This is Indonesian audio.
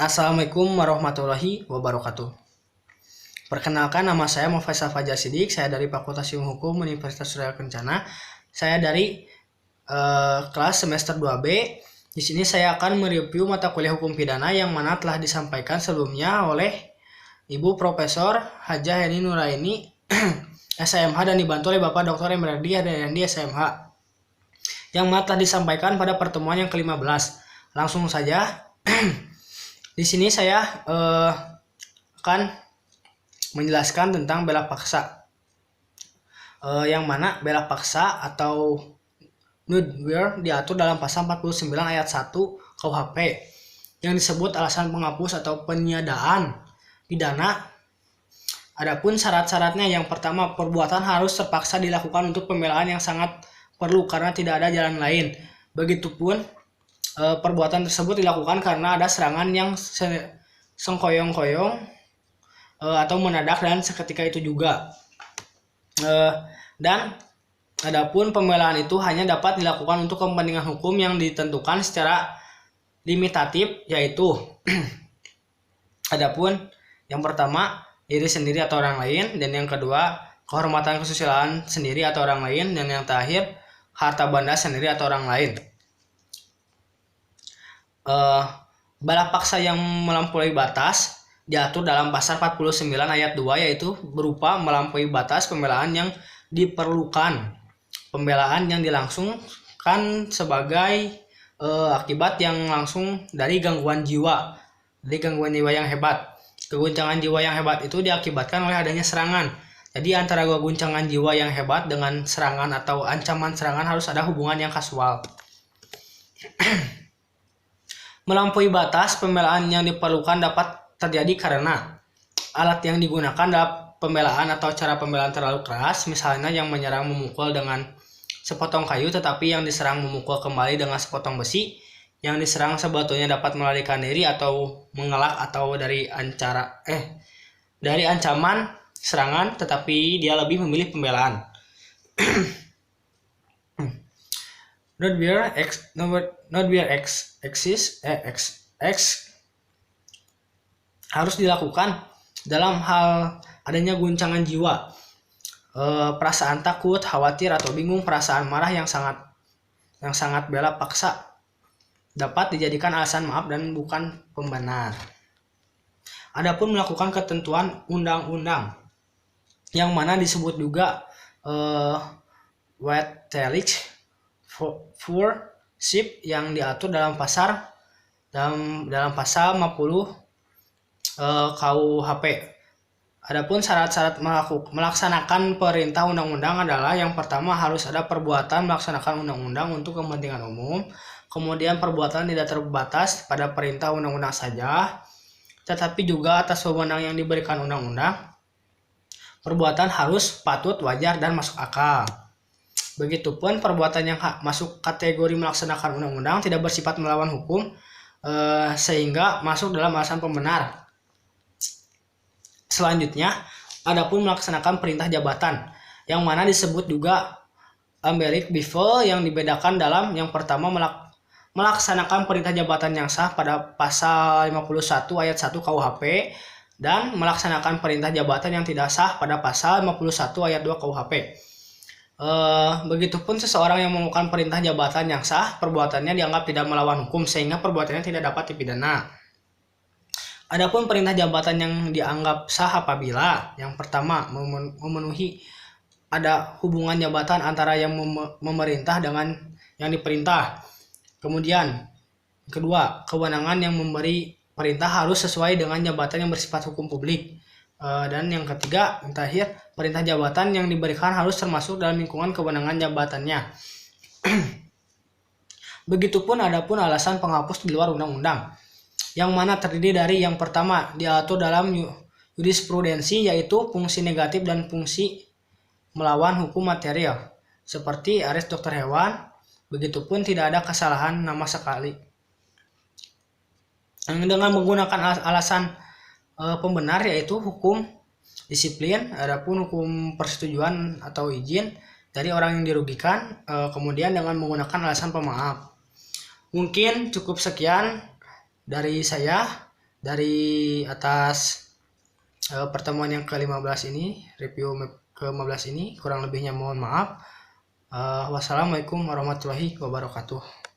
Assalamualaikum warahmatullahi wabarakatuh. Perkenalkan, nama saya Faisal Fajar Sidik. Saya dari Fakultas Ilmu Hukum Universitas Surya Kencana. Saya dari kelas semester 2B. Di sini saya akan mereview mata kuliah hukum pidana yang mana telah disampaikan sebelumnya oleh Ibu Profesor Hajah Heni Nuraini SMH dan dibantu oleh Bapak Dr. Emredi Hadayandi SMH yang mana telah disampaikan pada pertemuan yang ke-15. Langsung saja. Di sini saya akan menjelaskan tentang bela paksa, yang mana bela paksa atau nudwear diatur dalam pasal 49 ayat 1 KUHP yang disebut alasan penghapus atau peniadaan pidana. Adapun syarat-syaratnya, yang pertama, perbuatan harus terpaksa dilakukan untuk pembelaan yang sangat perlu karena tidak ada jalan lain. Begitupun perbuatan tersebut dilakukan karena ada serangan yang sengkoyong-koyong atau mendadak dan seketika itu juga. Dan adapun pembelaan itu hanya dapat dilakukan untuk kepentingan hukum yang ditentukan secara limitatif, yaitu adapun yang pertama, diri sendiri atau orang lain, dan yang kedua, kehormatan kesusilaan sendiri atau orang lain, dan yang terakhir, harta benda sendiri atau orang lain. Bala paksa yang melampaui batas diatur dalam pasal 49 ayat 2, yaitu berupa melampaui batas pembelaan yang diperlukan. Pembelaan yang dilangsungkan sebagai akibat yang langsung dari gangguan jiwa. Dari gangguan jiwa yang hebat. Keguncangan jiwa yang hebat itu diakibatkan oleh adanya serangan. Jadi antara guncangan jiwa yang hebat dengan serangan atau ancaman serangan harus ada hubungan yang kasual. Melampaui batas pembelaan yang diperlukan dapat terjadi karena alat yang digunakan dalam pembelaan atau cara pembelaan terlalu keras, misalnya yang menyerang memukul dengan sepotong kayu tetapi yang diserang memukul kembali dengan sepotong besi, yang diserang sebetulnya dapat melarikan diri atau mengelak atau dari ancaman serangan tetapi dia lebih memilih pembelaan. Nudwear harus dilakukan dalam hal adanya guncangan jiwa, perasaan takut, khawatir atau bingung, perasaan marah yang sangat bela paksa dapat dijadikan alasan maaf dan bukan pembenar. Adapun melakukan ketentuan undang-undang yang mana disebut juga Wettelich for ship yang diatur dalam pasal 50 KUHP. Adapun syarat-syarat melaksanakan perintah undang-undang adalah yang pertama, harus ada perbuatan melaksanakan undang-undang untuk kepentingan umum. Kemudian perbuatan tidak terbatas pada perintah undang-undang saja, tetapi juga atas wewenang yang diberikan undang-undang. Perbuatan harus patut, wajar, dan masuk akal. Begitupun perbuatan yang masuk kategori melaksanakan undang-undang tidak bersifat melawan hukum, sehingga masuk dalam alasan pembenar. Selanjutnya, adapun melaksanakan perintah jabatan, yang mana disebut juga Ambelic Bevel, yang dibedakan dalam yang pertama, melaksanakan perintah jabatan yang sah pada pasal 51 ayat 1 KUHP, dan melaksanakan perintah jabatan yang tidak sah pada pasal 51 ayat 2 KUHP. Begitupun seseorang yang melakukan perintah jabatan yang sah, perbuatannya dianggap tidak melawan hukum sehingga perbuatannya tidak dapat dipidana. Adapun perintah jabatan yang dianggap sah apabila yang pertama, memenuhi ada hubungan jabatan antara yang memerintah dengan yang diperintah. Kemudian kedua, kewenangan yang memberi perintah harus sesuai dengan jabatan yang bersifat hukum publik. Dan yang ketiga, yang terakhir, perintah jabatan yang diberikan harus termasuk dalam lingkungan kewenangan jabatannya. Begitupun adapun alasan penghapus di luar undang-undang, yang mana terdiri dari yang pertama, diatur dalam jurisprudensi, yaitu fungsi negatif dan fungsi melawan hukum material seperti arest dokter hewan. Begitupun tidak ada kesalahan nama sekali. Dengan menggunakan alasan pembenar, yaitu hukum disiplin, adapun hukum persetujuan atau izin dari orang yang dirugikan, kemudian dengan menggunakan alasan pemaaf. Mungkin cukup sekian dari saya. dari atas pertemuan yang ke-15 ini, review ke-15 ini, kurang lebihnya mohon maaf. Wassalamualaikum warahmatullahi wabarakatuh.